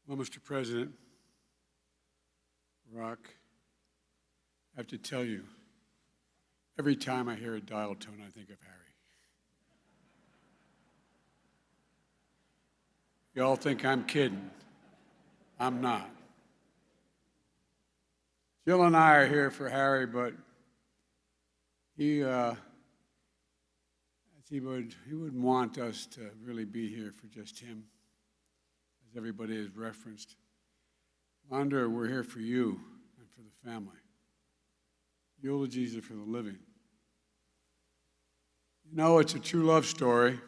Well, Mr. President, Rock, I have to tell you, every time I hear a dial tone, I think of Harry. You all think I'm kidding. I'm not. Jill and I are here for Harry, but he wouldn't want us to really be here for just him, as everybody has referenced. Londra, we're here for you and for the family. Eulogies are for the living. You know, it's a true love story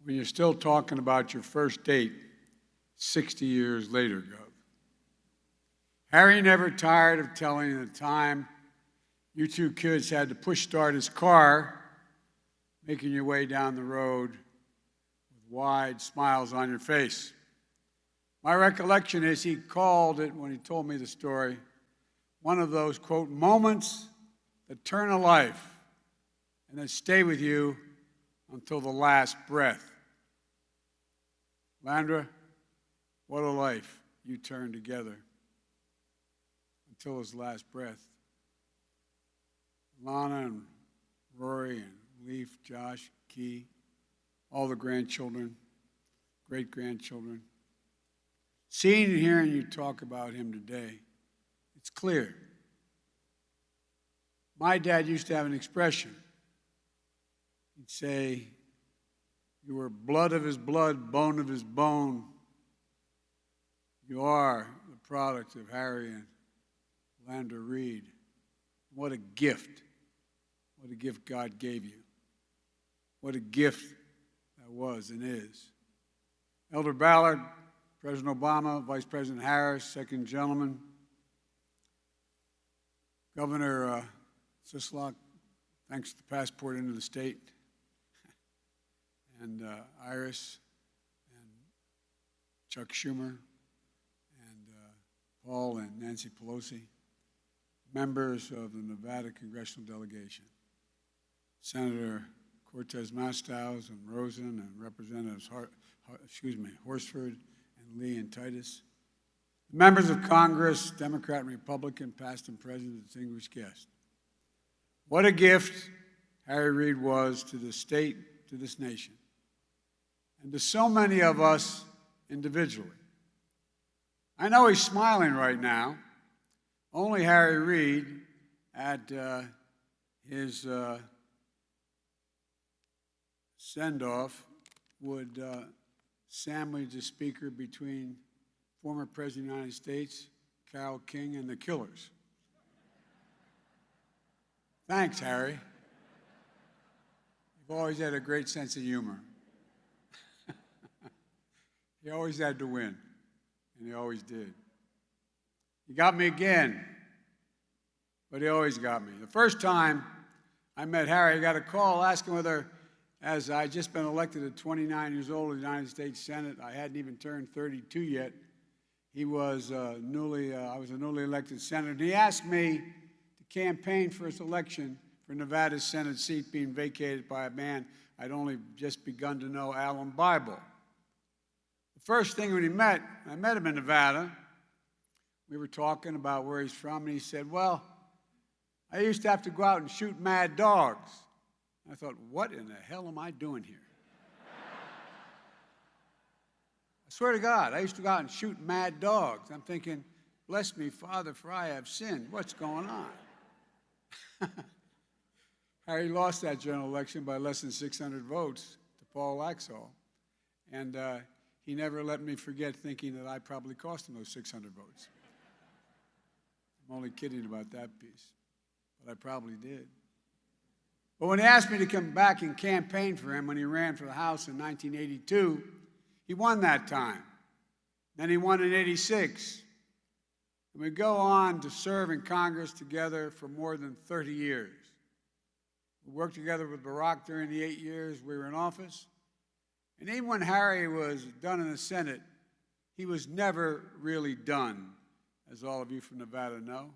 when you're still talking about your first date 60 years later, Gov. Harry never tired of telling the time you two kids had to push start his car, making your way down the road with wide smiles on your face. My recollection is he called it, when he told me the story, one of those, quote, moments that turn a life and that stay with you until the last breath. Londra, what a life you turned together until his last breath. Lana and Rory and Leaf, Josh, Key, all the grandchildren, great-grandchildren. Seeing and hearing you talk about him today, it's clear. My dad used to have an expression. He'd say, you were blood of his blood, bone of his bone. You are the product of Harry and Londra Reid. What a gift. What a gift God gave you. What a gift that was and is. Elder Ballard, President Obama, Vice President Harris, second gentleman, Governor Sisolak, thanks to the passport into the state, and Iris, and Chuck Schumer, and Paul and Nancy Pelosi, members of the Nevada congressional delegation, Senator Cortez Mastows and Rosen, and Representatives Horsford and Lee and Titus, members of Congress, Democrat and Republican, past and present, distinguished guests. What a gift Harry Reid was to the state, to this nation, and to so many of us individually. I know he's smiling right now. Only Harry Reid at his send-off would sandwich the speaker between former President of the United States, Carole King, and the Killers. Thanks, Harry. You've always had a great sense of humor. He always had to win, and he always did. He got me again, but he always got me. The first time I met Harry, I got a call asking whether, as I'd just been elected at 29 years old in the United States Senate, I hadn't even turned 32 yet. I was a newly elected senator, and he asked me to campaign for his election for Nevada's Senate seat being vacated by a man I'd only just begun to know, Alan Bible. The first thing when I met him in Nevada, we were talking about where he's from, and he said, well, I used to have to go out and shoot mad dogs. I thought, what in the hell am I doing here? I swear to God, I used to go out and shoot mad dogs. I'm thinking, bless me, Father, for I have sinned. What's going on? Harry lost that general election by less than 600 votes to Paul Laxalt. And he never let me forget thinking that I probably cost him those 600 votes. I'm only kidding about that piece, but I probably did. But when he asked me to come back and campaign for him when he ran for the House in 1982, he won that time. Then he won in 86. And we go on to serve in Congress together for more than 30 years. We worked together with Barack during the 8 years we were in office. And even when Harry was done in the Senate, he was never really done, as all of you from Nevada know.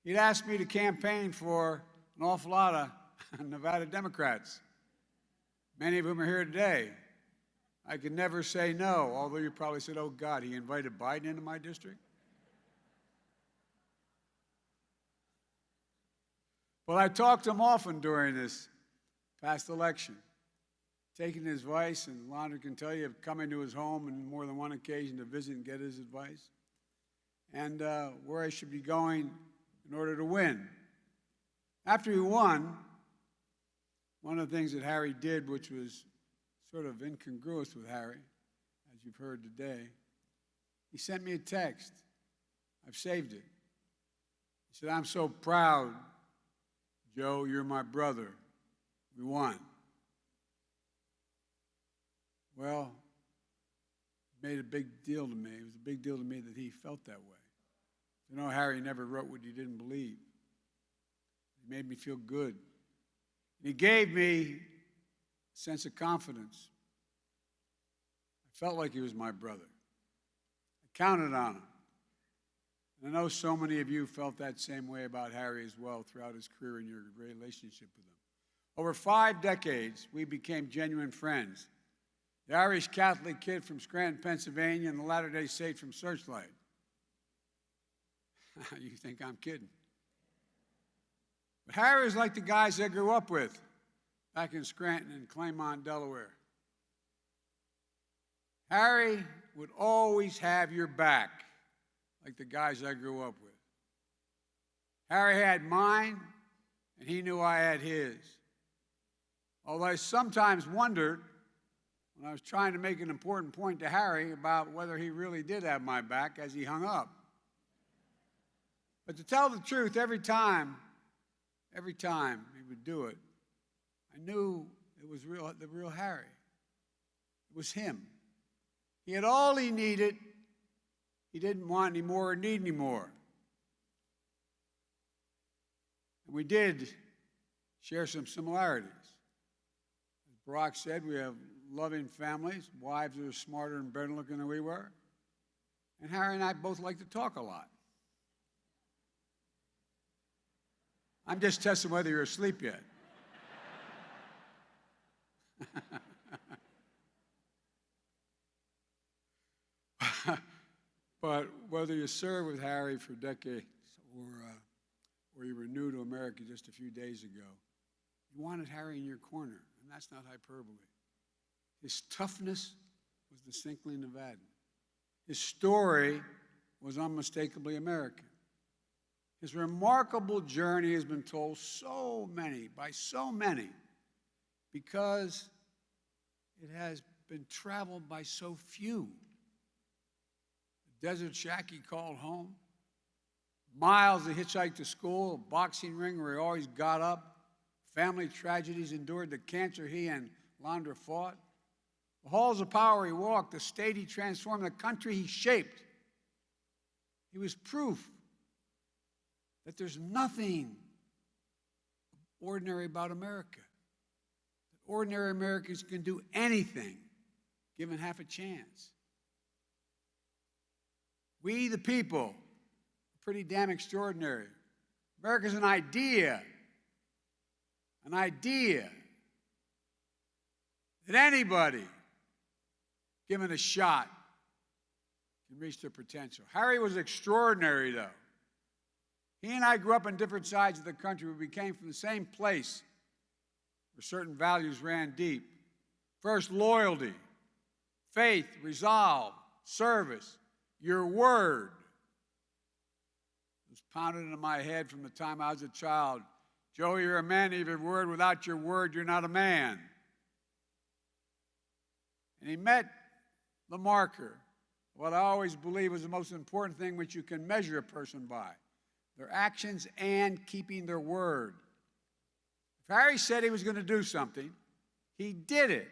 He'd asked me to campaign for an awful lot of Nevada Democrats, many of whom are here today. I could never say no, although you probably said, oh, God, he invited Biden into my district? But I talked to him often during this past election, taking his advice, and Londra can tell you, coming to his home on more than one occasion to visit and get his advice, and where I should be going in order to win. After he won, one of the things that Harry did, which was sort of incongruous with Harry, as you've heard today, he sent me a text. I've saved it. He said, I'm so proud, Joe, you're my brother. We won. Well, it made a big deal to me. It was a big deal to me that he felt that way. You know, Harry never wrote what he didn't believe. He made me feel good. He gave me a sense of confidence. I felt like he was my brother. I counted on him. And I know so many of you felt that same way about Harry as well throughout his career and your relationship with him. Over 5 decades, we became genuine friends. The Irish Catholic kid from Scranton, Pennsylvania, and the Latter-day Saint from Searchlight. You think I'm kidding. But Harry was like the guys I grew up with back in Scranton and Claymont, Delaware. Harry would always have your back, like the guys I grew up with. Harry had mine, and he knew I had his. Although I sometimes wondered, when I was trying to make an important point to Harry about whether he really did have my back as he hung up. But to tell the truth, every time he would do it, I knew it was the real Harry. It was him. He had all he needed. He didn't want any more or need any more. And we did share some similarities. As Barack said, we have loving families, wives that are smarter and better looking than we were. And Harry and I both like to talk a lot. I'm just testing whether you're asleep yet. But whether you serve with Harry for decades or you were new to America just a few days ago, you wanted Harry in your corner, and that's not hyperbole. His toughness was distinctly Nevadan. His story was unmistakably American. His remarkable journey has been told by so many, because it has been traveled by so few. The desert shack he called home, miles he hitchhiked to school, a boxing ring where he always got up, family tragedies endured, the cancer he and Londra fought, the halls of power he walked, the state he transformed, the country he shaped. He was proof that there's nothing ordinary about America. That ordinary Americans can do anything given half a chance. We, the people, are pretty damn extraordinary. America's an idea that anybody, given a shot, can reach their potential. Harry was extraordinary, though. He and I grew up on different sides of the country. We came from the same place where certain values ran deep. First, loyalty, faith, resolve, service, your word. It was pounded into my head from the time I was a child. Joe, you're a man of your word. Without your word, you're not a man. And he met the marker, what I always believe is the most important thing which you can measure a person by: their actions and keeping their word. If Harry said he was going to do something, he did it.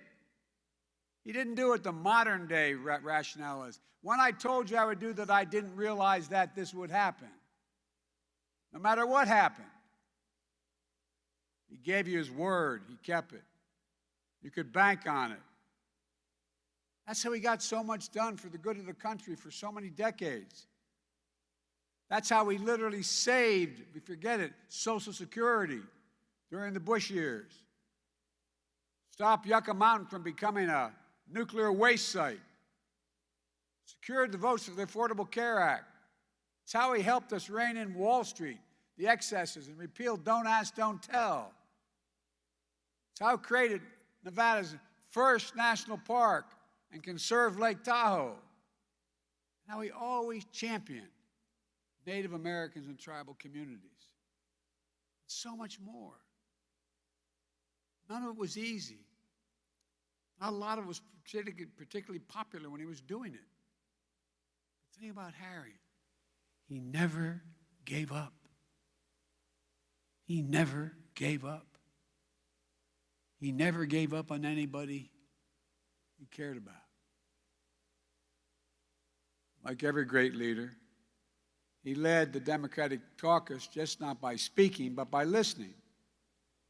He didn't do it the modern day rationale is. When I told you I would do that, I didn't realize that this would happen. No matter what happened, he gave you his word. He kept it. You could bank on it. That's how he got so much done for the good of the country for so many decades. That's how we literally saved, we forget it, Social Security during the Bush years. Stop Yucca Mountain from becoming a nuclear waste site, secured the votes for the Affordable Care Act. It's how he helped us rein in Wall Street, the excesses, and repeal Don't Ask, Don't Tell. It's how he created Nevada's first national park and conserved Lake Tahoe. How he always championed Native Americans and tribal communities. So much more. None of it was easy. Not a lot of it was particularly popular when he was doing it. The thing about Harry, he never gave up. He never gave up. He never gave up on anybody he cared about. Like every great leader, he led the Democratic caucus just not by speaking, but by listening,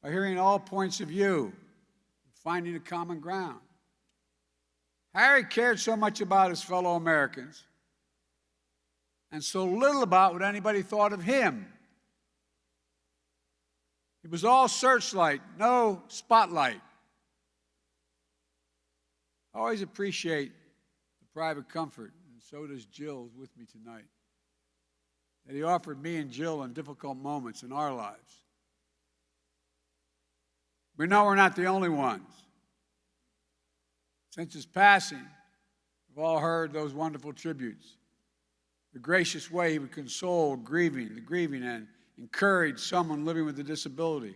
by hearing all points of view, and finding a common ground. Harry cared so much about his fellow Americans and so little about what anybody thought of him. It was all searchlight, no spotlight. I always appreciate the private comfort, and so does Jill, who's with me tonight, that he offered me and Jill in difficult moments in our lives. We know we're not the only ones. Since his passing, we've all heard those wonderful tributes. The gracious way he would console the grieving, and encourage someone living with a disability.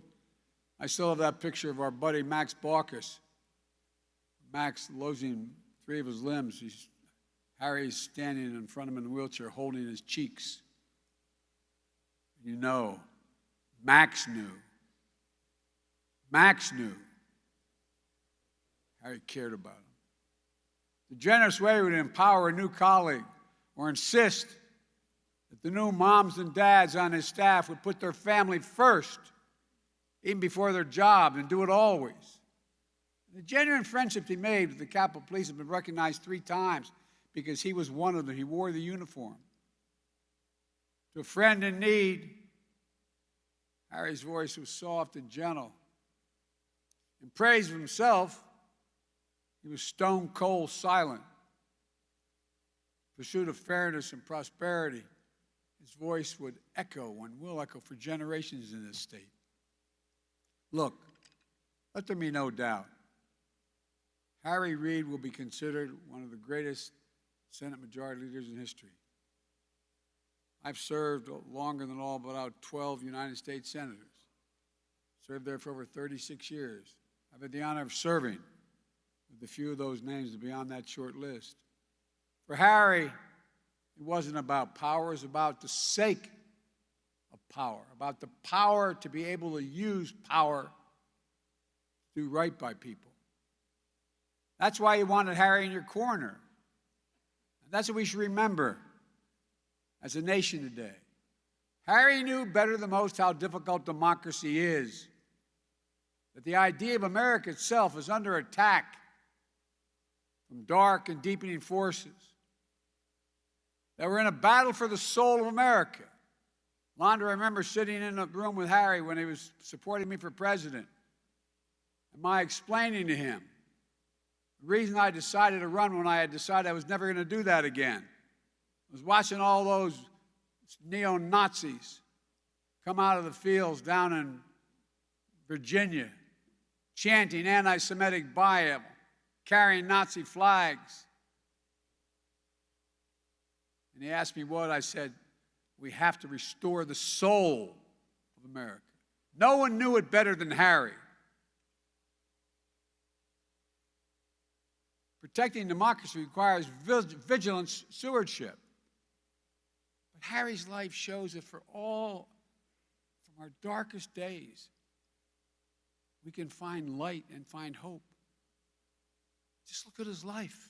I still have that picture of our buddy Max Baucus. Max losing 3 of his limbs. Harry's standing in front of him in a wheelchair holding his cheeks. You know, Max knew. Max knew. Harry cared about him. The generous way he would empower a new colleague or insist that the new moms and dads on his staff would put their family first, even before their job, and do it always. The genuine friendships he made with the Capitol Police have been recognized 3 times because he was one of them. He wore the uniform. To a friend in need, Harry's voice was soft and gentle. In praise of himself, he was stone cold silent. In pursuit of fairness and prosperity, his voice would echo and will echo for generations in this state. Look, let there be no doubt. Harry Reid will be considered one of the greatest Senate Majority Leaders in history. I've served longer than all but about 12 United States Senators. Served there for over 36 years. I've had the honor of serving with a few of those names to be on that short list. For Harry, it wasn't about power, it was about the sake of power, about the power to be able to use power to do right by people. That's why you wanted Harry in your corner. And that's what we should remember as a nation today. Harry knew better than most how difficult democracy is, that the idea of America itself is under attack from dark and deepening forces, that we're in a battle for the soul of America. Londa, I remember sitting in a room with Harry when he was supporting me for president, and my explaining to him the reason I decided to run when I had decided I was never going to do that again. I was watching all those neo-Nazis come out of the fields down in Virginia, chanting anti-Semitic Bible, carrying Nazi flags. And he asked me what. I said, we have to restore the soul of America. No one knew it better than Harry. Protecting democracy requires vigilant stewardship. But Harry's life shows that for all, from our darkest days, we can find light and find hope. Just look at his life.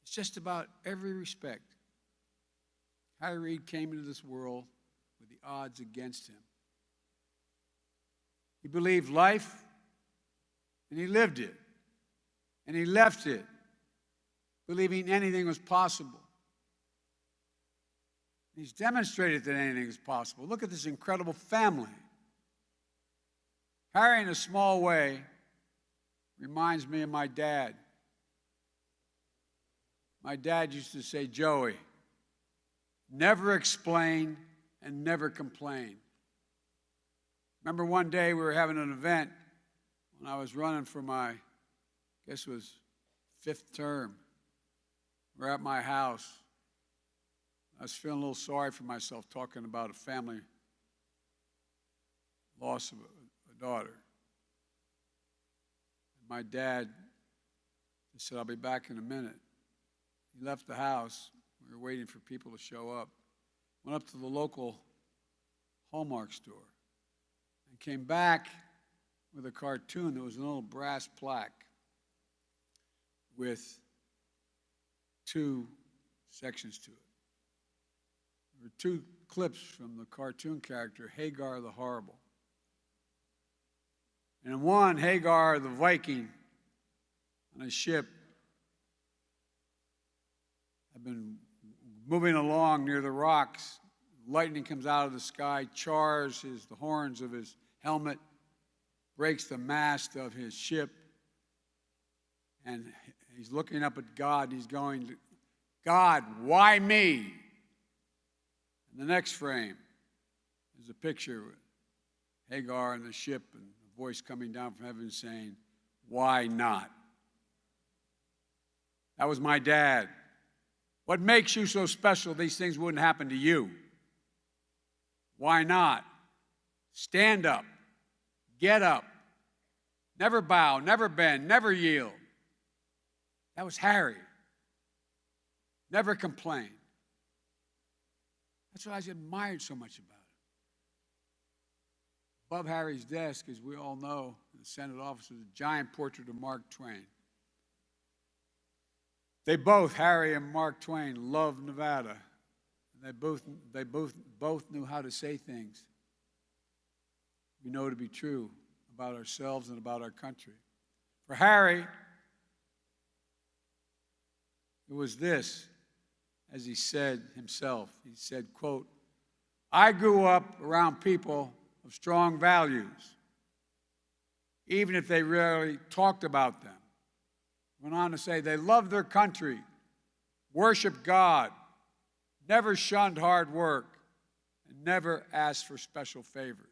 It's just about every respect. Harry Reid came into this world with the odds against him. He believed life, and he lived it, and he left it, believing anything was possible. He's demonstrated that anything is possible. Look at this incredible family. Harry, in a small way, reminds me of my dad. My dad used to say, Joey, never explain and never complain. Remember one day we were having an event when I was running for my, I guess it was 5th term. We're at my house. I was feeling a little sorry for myself talking about a family loss of a daughter. And my dad said, I'll be back in a minute. He left the house. We were waiting for people to show up. Went up to the local Hallmark store and came back with a cartoon. There was an old brass plaque with 2 sections to it. There were 2 clips from the cartoon character Hagar the Horrible. And in one, Hagar the Viking on a ship had been moving along near the rocks. Lightning comes out of the sky, chars the horns of his helmet, breaks the mast of his ship, and he's looking up at God. He's going, God, why me? And the next frame is a picture of Hagar and the ship and a voice coming down from heaven saying, why not? That was my dad. What makes you so special these things wouldn't happen to you? Why not? Stand up. Get up. Never bow, never bend, never yield. That was Harry. Never complained. That's what I admired so much about him. Above Harry's desk, as we all know, in the Senate office, was a giant portrait of Mark Twain. They both, Harry and Mark Twain, loved Nevada. They both knew how to say things we know to be true about ourselves and about our country. For Harry, it was this, as he said himself. He said, quote, I grew up around people of strong values, even if they rarely talked about them. Went on to say they loved their country, worshiped God, never shunned hard work, and never asked for special favors.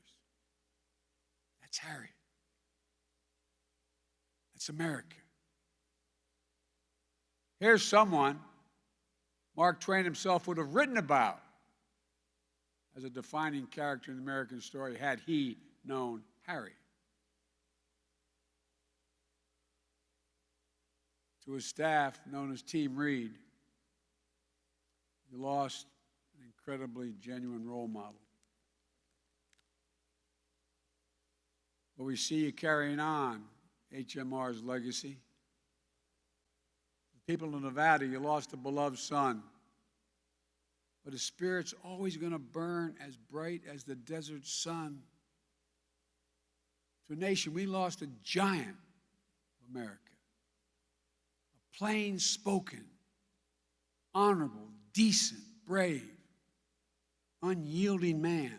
That's Harry. That's America. Here's someone Mark Twain himself would have written about as a defining character in the American story had he known Harry. To his staff, known as Team Reid, he lost an incredibly genuine role model. But we see you carrying on HMR's legacy. The people of Nevada, you lost a beloved son. But his spirit's always going to burn as bright as the desert sun. To a nation, we lost a giant of America. A plain-spoken, honorable, decent, brave, unyielding man.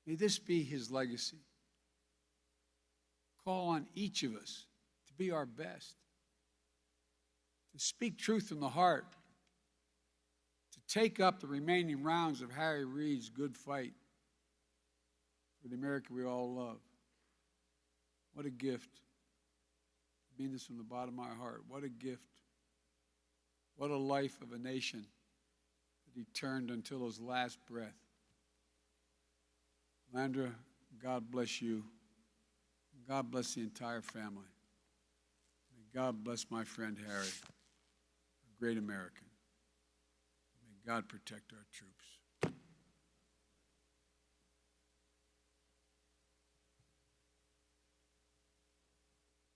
May this be his legacy. Call on each of us to be our best, to speak truth from the heart, to take up the remaining rounds of Harry Reid's good fight for the America we all love. What a gift. I mean this from the bottom of my heart. What a gift. What a life of a nation that he turned until his last breath. Landra, God bless you. God bless the entire family. May God bless my friend Harry, a great American. May God protect our troops.